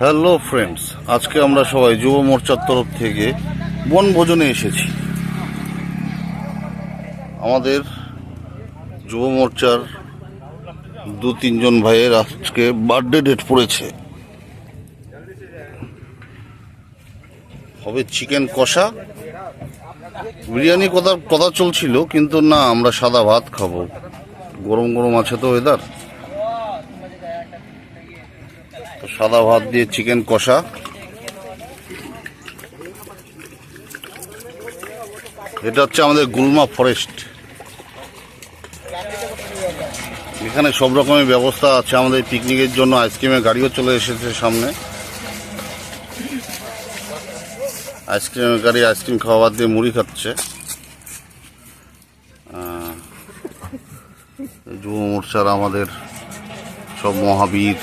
Hello friends, আজকে আমরা সবাই যুব মোর্চার তরফ থেকে বনভোজনে এসেছি। আমাদের যুব মোর্চার 2-3 ভাইয়ের আজকে বার্থডে ডেট পড়েছে। হবে চিকেন কষা, বিরিয়ানি কথা চলছিল, কিন্তু না, আমরা সাদা ভাত খাবো। গরম গরম আছে তো ওয়েদার, তো সাদা ভাত দিয়ে চিকেন কষা। এটা হচ্ছে আমাদের গুলমা ফরেস্ট। এখানে সব রকমের ব্যবস্থা আছে আমাদের পিকনিকের জন্য। আইসক্রিমের গাড়িও চলে এসেছে সামনে। আইসক্রিমের গাড়ি আইসক্রিম খাওয়া দিয়ে মুড়ি খাচ্ছে। যুব মোর্চার আমাদের সব মহাবীর